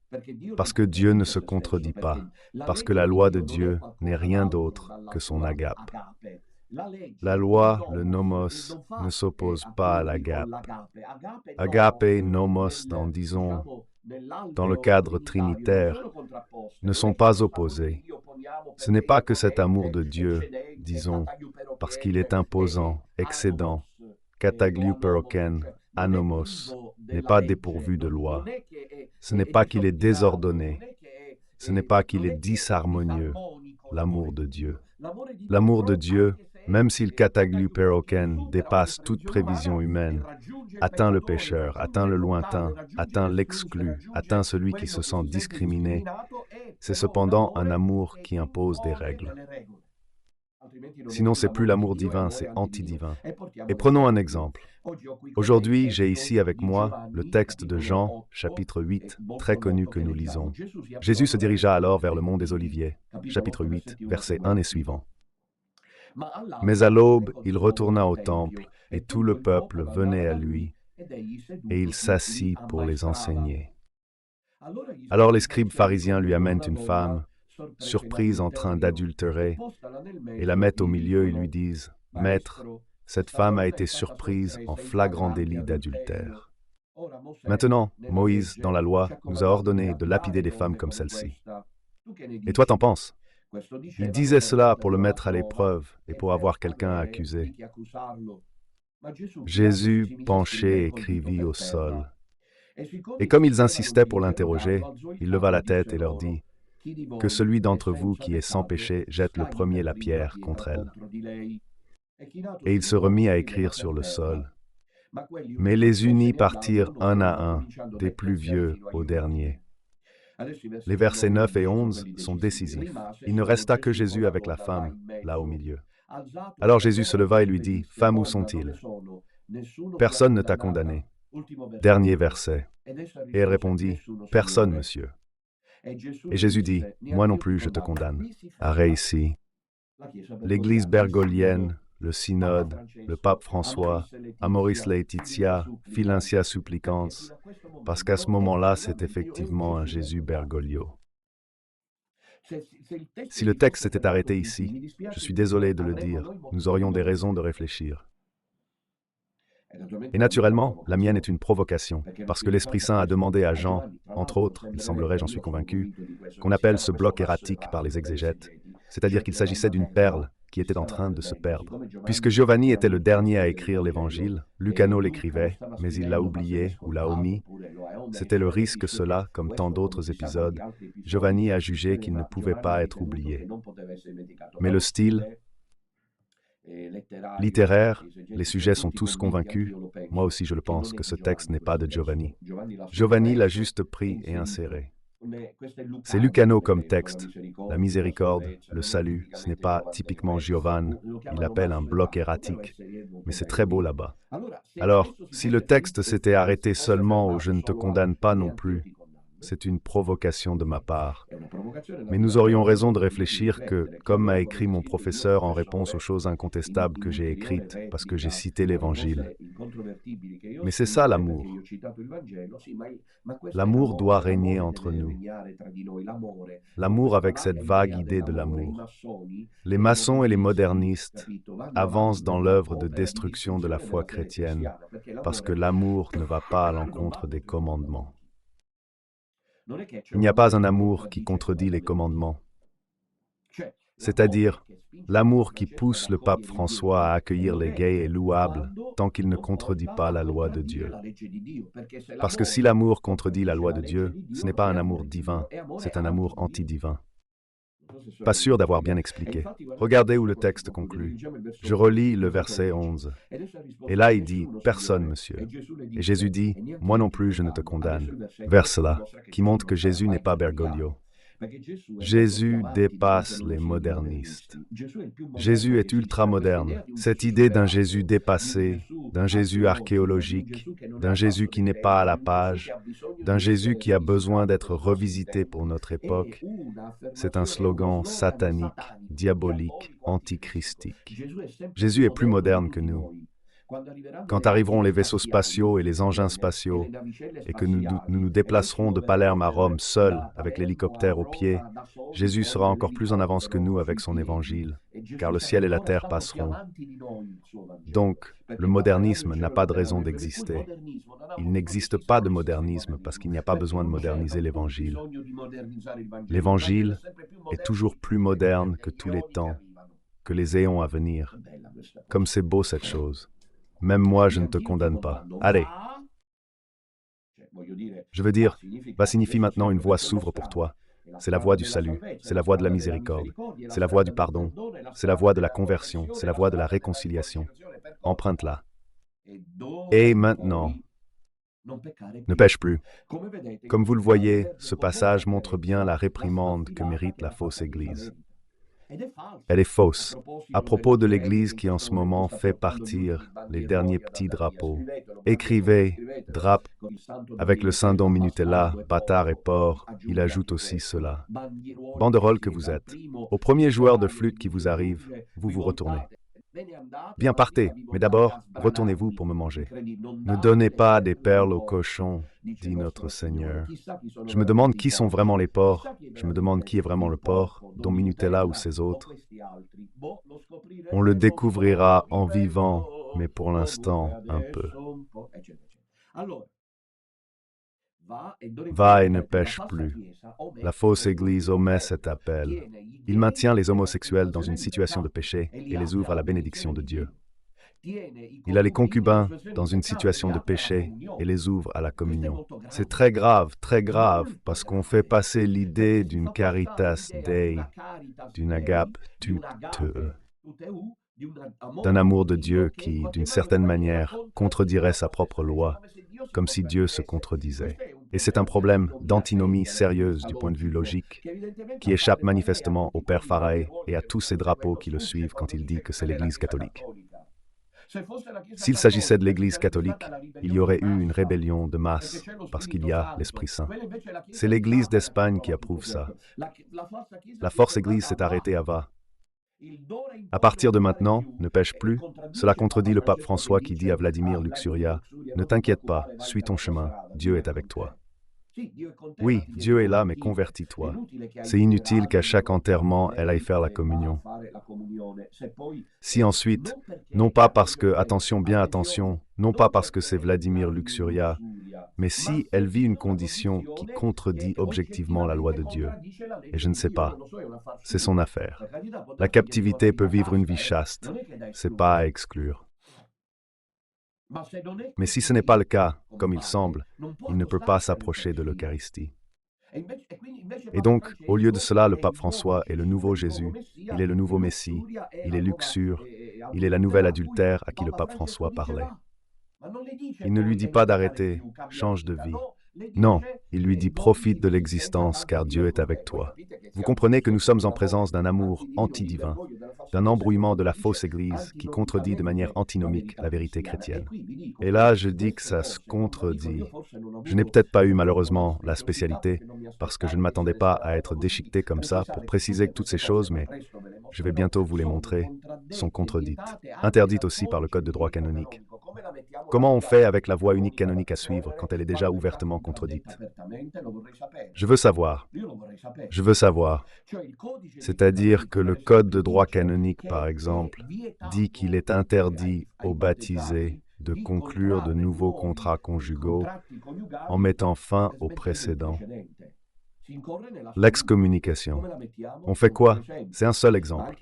parce que Dieu ne se contredit pas, parce que la loi de Dieu n'est rien d'autre que son agape. La loi, le nomos, ne s'oppose pas à l'agape. Agape, nomos, dans, disons, dans le cadre trinitaire, ne sont pas opposés. Ce n'est pas que cet amour de Dieu, disons, parce qu'il est imposant, excédent, katagliuperoken, anomos, n'est pas dépourvu de loi. Ce n'est pas qu'il est désordonné. Ce n'est pas qu'il est disharmonieux, l'amour de Dieu. L'amour de Dieu, même s'il katagliuperoken dépasse toute prévision humaine, atteint le pécheur, atteint le lointain, atteint l'exclu, atteint celui qui se sent discriminé, c'est cependant un amour qui impose des règles. Sinon, c'est plus l'amour divin, c'est anti-divin. Et prenons un exemple. Aujourd'hui, j'ai ici avec moi le texte de Jean, chapitre 8, très connu que nous lisons. Jésus se dirigea alors vers le mont des Oliviers, chapitre 8, versets 1 et suivants. Mais à l'aube, il retourna au temple, et tout le peuple venait à lui, et il s'assit pour les enseigner. Alors les scribes pharisiens lui amènent une femme, surprise en train d'adultérer, et la mettent au milieu et lui disent, « Maître, cette femme a été surprise en flagrant délit d'adultère. Maintenant, Moïse, dans la loi, nous a ordonné de lapider des femmes comme celle-ci. Et toi, t'en penses? » Il disait cela pour le mettre à l'épreuve et pour avoir quelqu'un à accuser. Jésus, penché, écrivit au sol. Et comme ils insistaient pour l'interroger, il leva la tête et leur dit, « Que celui d'entre vous qui est sans péché jette le premier la pierre contre elle. » Et il se remit à écrire sur le sol. Mais les unis partirent un à un, des plus vieux au dernier. Les versets 9 et 11 sont décisifs. Il ne resta que Jésus avec la femme, là au milieu. Alors Jésus se leva et lui dit, « Femme, où sont-ils? Personne ne t'a condamné. » Dernier verset. Et elle répondit, « Personne, monsieur. » Et Jésus dit, « Moi non plus, je te condamne. » Arrêt ici. L'Église bergolienne, le synode, le pape François, Amoris Laetitia, Philencia Supplicans, parce qu'à ce moment-là, c'est effectivement un Jésus Bergoglio. Si le texte s'était arrêté ici, je suis désolé de le dire, nous aurions des raisons de réfléchir. Et naturellement, la mienne est une provocation, parce que l'Esprit Saint a demandé à Jean, entre autres, il semblerait, j'en suis convaincu, qu'on appelle ce bloc erratique par les exégètes, c'est-à-dire qu'il s'agissait d'une perle qui était en train de se perdre. Puisque Giovanni était le dernier à écrire l'Évangile, Lucano l'écrivait, mais il l'a oublié ou l'a omis. C'était le risque cela, comme tant d'autres épisodes. Giovanni a jugé qu'il ne pouvait pas être oublié. Mais le style littéraire, les sujets sont tous convaincus. Moi aussi je le pense que ce texte n'est pas de Giovanni. Giovanni l'a juste pris et inséré. C'est Lucano comme texte. La miséricorde, le salut, ce n'est pas typiquement Giovanni, il appelle un bloc erratique, mais c'est très beau là-bas. Alors, si le texte s'était arrêté seulement au « je ne te condamne pas non plus », c'est une provocation de ma part. Mais nous aurions raison de réfléchir que, comme m'a écrit mon professeur en réponse aux choses incontestables que j'ai écrites, parce que j'ai cité l'Évangile. Mais c'est ça l'amour. L'amour doit régner entre nous. L'amour avec cette vague idée de l'amour. Les maçons et les modernistes avancent dans l'œuvre de destruction de la foi chrétienne, parce que l'amour ne va pas à l'encontre des commandements. Il n'y a pas un amour qui contredit les commandements. C'est-à-dire, l'amour qui pousse le pape François à accueillir les gays est louable tant qu'il ne contredit pas la loi de Dieu. Parce que si l'amour contredit la loi de Dieu, ce n'est pas un amour divin, c'est un amour anti-divin. Pas sûr d'avoir bien expliqué. Regardez où le texte conclut. Je relis le verset 11. Et là, il dit « Personne, monsieur ». Et Jésus dit « Moi non plus, je ne te condamne ». Verset-là, qui montre que Jésus n'est pas Bergoglio. Jésus dépasse les modernistes. Jésus est ultra-moderne. Cette idée d'un Jésus dépassé, d'un Jésus archéologique, d'un Jésus qui n'est pas à la page, d'un Jésus qui a besoin d'être revisité pour notre époque, c'est un slogan satanique, diabolique, antichristique. Jésus est plus moderne que nous. Quand arriveront les vaisseaux spatiaux et les engins spatiaux, et que nous déplacerons de Palerme à Rome seuls, avec l'hélicoptère au pied, Jésus sera encore plus en avance que nous avec son évangile, car le ciel et la terre passeront. Donc, le modernisme n'a pas de raison d'exister. Il n'existe pas de modernisme parce qu'il n'y a pas besoin de moderniser l'Évangile. L'Évangile est toujours plus moderne que tous les temps, que les éons à venir. Comme c'est beau cette chose. Même moi, je ne te condamne pas. Allez. Je veux dire, va signifie maintenant une voie s'ouvre pour toi. C'est la voie du salut, c'est la voie de la miséricorde, c'est la voie du pardon, c'est la voie de la conversion, c'est la voie de la réconciliation. Emprunte-la. Et maintenant, ne pêche plus. Comme vous le voyez, ce passage montre bien la réprimande que mérite la fausse Église. Elle est fausse. À propos de l'Église qui en ce moment fait partir les derniers petits drapeaux. Écrivez, drape, avec le saint don Minutella, bâtard et porc, il ajoute aussi cela. Banderole que vous êtes. Au premier joueur de flûte qui vous arrive, vous vous retournez. Bien, partez, mais d'abord, retournez-vous pour me manger. Ne donnez pas des perles aux cochons, dit notre Seigneur. Je me demande qui sont vraiment les porcs. Je me demande qui est vraiment le porc, dont Minutella ou ces autres. On le découvrira en vivant, mais pour l'instant, un peu. Va et ne pêche plus. La fausse Église omet cet appel. Il maintient les homosexuels dans une situation de péché et les ouvre à la bénédiction de Dieu. Il a les concubins dans une situation de péché et les ouvre à la communion. C'est très grave, parce qu'on fait passer l'idée d'une caritas Dei, d'une agape toute, d'un amour de Dieu qui, d'une certaine manière, contredirait sa propre loi, comme si Dieu se contredisait. Et c'est un problème d'antinomie sérieuse du point de vue logique, qui échappe manifestement au père Faraé et à tous ces drapeaux qui le suivent quand il dit que c'est l'Église catholique. S'il s'agissait de l'Église catholique, il y aurait eu une rébellion de masse, parce qu'il y a l'Esprit Saint. C'est l'Église d'Espagne qui approuve ça. La force Église s'est arrêtée à Va. À partir de maintenant, ne pêche plus. Cela contredit le pape François qui dit à Vladimir Luxuria, « Ne t'inquiète pas, suis ton chemin, Dieu est avec toi. » Oui, Dieu est là, mais convertis-toi. C'est inutile qu'à chaque enterrement, elle aille faire la communion. Si ensuite, non pas parce que, attention, bien attention, non pas parce que c'est Vladimir Luxuria, mais si elle vit une condition qui contredit objectivement la loi de Dieu, et je ne sais pas, c'est son affaire. La captivité peut vivre une vie chaste, c'est pas à exclure. Mais si ce n'est pas le cas, comme il semble, il ne peut pas s'approcher de l'Eucharistie. Et donc, au lieu de cela, le pape François est le nouveau Jésus, il est le nouveau Messie, il est Luxure, il est la nouvelle adultère à qui le pape François parlait. Il ne lui dit pas d'arrêter, change de vie. Non, il lui dit profite de l'existence car Dieu est avec toi. Vous comprenez que nous sommes en présence d'un amour anti-divin, d'un embrouillement de la fausse Église qui contredit de manière antinomique la vérité chrétienne. Et là, je dis que ça se contredit. Je n'ai peut-être pas eu malheureusement la spécialité, parce que je ne m'attendais pas à être déchiqueté comme ça pour préciser que toutes ces choses, mais je vais bientôt vous les montrer, sont contredites, interdites aussi par le Code de droit canonique. Comment on fait avec la voie unique canonique à suivre quand elle est déjà ouvertement contredite? Je veux savoir. C'est-à-dire que le Code de droit canonique, par exemple, dit qu'il est interdit aux baptisés de conclure de nouveaux contrats conjugaux en mettant fin aux précédents. L'excommunication. On fait quoi? C'est un seul exemple.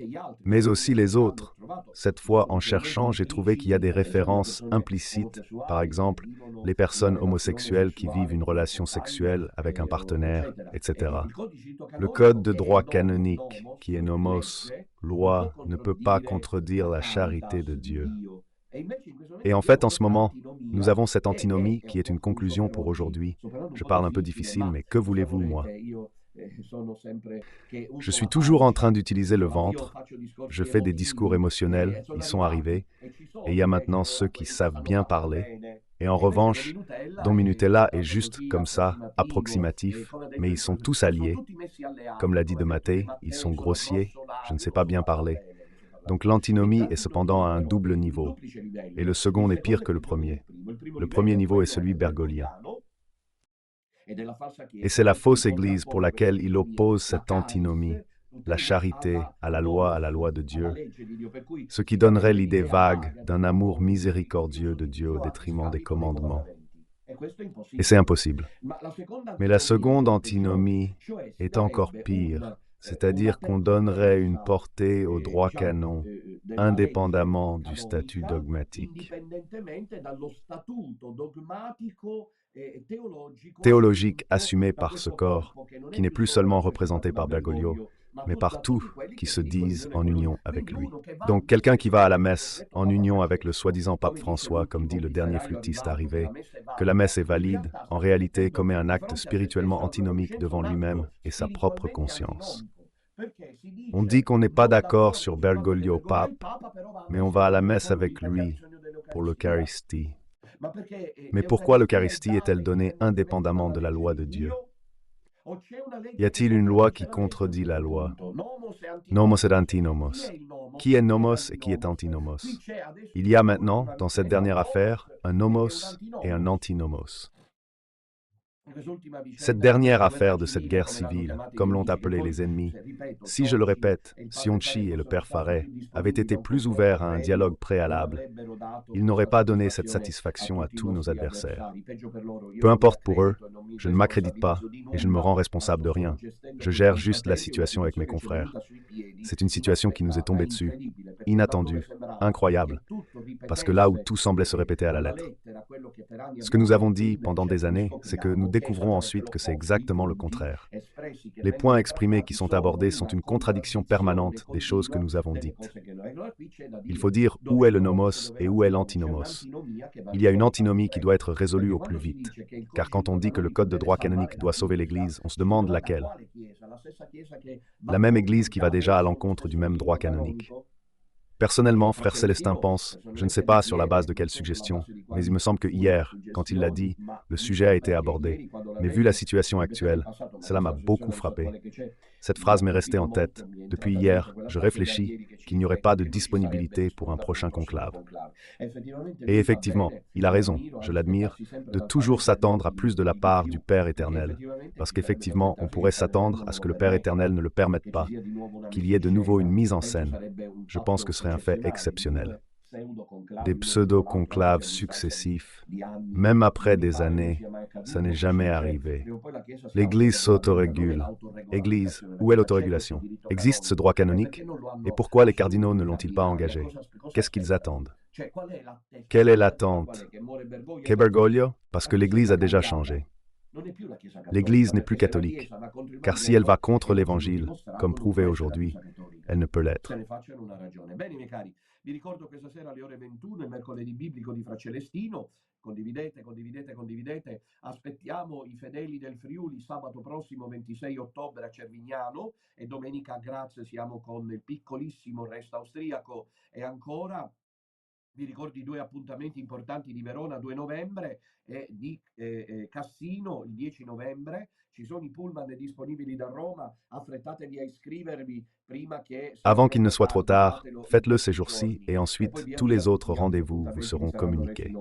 Mais aussi les autres. Cette fois, en cherchant, j'ai trouvé qu'il y a des références implicites. Par exemple, les personnes homosexuelles qui vivent une relation sexuelle avec un partenaire, etc. Le code de droit canonique, qui est nomos, loi, ne peut pas contredire la charité de Dieu. Et en fait, en ce moment, nous avons cette antinomie qui est une conclusion pour aujourd'hui. Je parle un peu difficile, mais que voulez-vous, moi? Je suis toujours en train d'utiliser le ventre. Je fais des discours émotionnels, ils sont arrivés. Et il y a maintenant ceux qui savent bien parler. Et en revanche, Don Minutella est juste comme ça, approximatif, mais ils sont tous alliés. Comme l'a dit de Mattei, ils sont grossiers, je ne sais pas bien parler. Donc l'antinomie est cependant à un double niveau, et le second est pire que le premier. Le premier niveau est celui bergolien. Et c'est la fausse Église pour laquelle il oppose cette antinomie, la charité à la loi de Dieu, ce qui donnerait l'idée vague d'un amour miséricordieux de Dieu au détriment des commandements. Et c'est impossible. Mais la seconde antinomie est encore pire, c'est-à-dire qu'on donnerait une portée au droit canon, indépendamment du statut dogmatique. Théologique assumé par ce corps, qui n'est plus seulement représenté par Bergoglio, mais par tous qui se disent en union avec lui. Donc quelqu'un qui va à la messe en union avec le soi-disant pape François, comme dit le dernier flûtiste arrivé, que la messe est valide, en réalité commet un acte spirituellement antinomique devant lui-même et sa propre conscience. On dit qu'on n'est pas d'accord sur Bergoglio pape, mais on va à la messe avec lui pour l'Eucharistie. Mais pourquoi l'Eucharistie est-elle donnée indépendamment de la loi de Dieu? Y a-t-il une loi qui contredit la loi? Nomos et antinomos. Qui est nomos et qui est antinomos? Il y a maintenant, dans cette dernière affaire, un nomos et un antinomos. Cette dernière affaire de cette guerre civile, comme l'ont appelé les ennemis, si je le répète, Sionchi et le père Farret avaient été plus ouverts à un dialogue préalable, ils n'auraient pas donné cette satisfaction à tous nos adversaires. Peu importe pour eux, je ne m'accrédite pas et je ne me rends responsable de rien. Je gère juste la situation avec mes confrères. C'est une situation qui nous est tombée dessus, inattendue, incroyable, parce que là où tout semblait se répéter à la lettre. Ce que nous avons dit pendant des années, c'est que nous découvrons ensuite que c'est exactement le contraire. Les points exprimés qui sont abordés sont une contradiction permanente des choses que nous avons dites. Il faut dire où est le nomos et où est l'antinomos. Il y a une antinomie qui doit être résolue au plus vite, car quand on dit que le code de droit canonique doit sauver l'Église, on se demande laquelle. La même Église qui va déjà à l'encontre du même droit canonique. Personnellement, frère Célestin pense, je ne sais pas sur la base de quelle suggestion, mais il me semble que hier, quand il l'a dit, le sujet a été abordé. Mais vu la situation actuelle, cela m'a beaucoup frappé. Cette phrase m'est restée en tête. Depuis hier, je réfléchis qu'il n'y aurait pas de disponibilité pour un prochain conclave. Et effectivement, il a raison, je l'admire, de toujours s'attendre à plus de la part du Père éternel, parce qu'effectivement, on pourrait s'attendre à ce que le Père éternel ne le permette pas, qu'il y ait de nouveau une mise en scène. Je pense que ce serait un fait exceptionnel. Des pseudo-conclaves successifs, même après des années, ça n'est jamais arrivé. L'Église s'autorégule. Église, où est l'autorégulation? Existe ce droit canonique? Et pourquoi les cardinaux ne l'ont-ils pas engagé? Qu'est-ce qu'ils attendent? Quelle est l'attente? Qu'est Bergoglio? Parce que l'Église a déjà changé. L'Église n'est plus catholique, car si elle va contre l'Évangile, comme prouvé aujourd'hui, elle ne peut l'être. Vi ricordo questa sera alle ore 21, il mercoledì biblico di Fra Celestino. Condividete, condividete, condividete. Aspettiamo i fedeli del Friuli sabato prossimo 26 ottobre a Cervignano e domenica a Graz siamo con il piccolissimo Resta Austriaco e ancora vi ricordo i due appuntamenti importanti di Verona 2 novembre e di Cassino il 10 novembre. Ci sono i pullman disponibili da Roma, affrettatevi a iscrivervi prima che... Avant qu'il ne soit trop tard, faites-le ces jours-ci et ensuite tous les autres rendez-vous vous seront communiqués.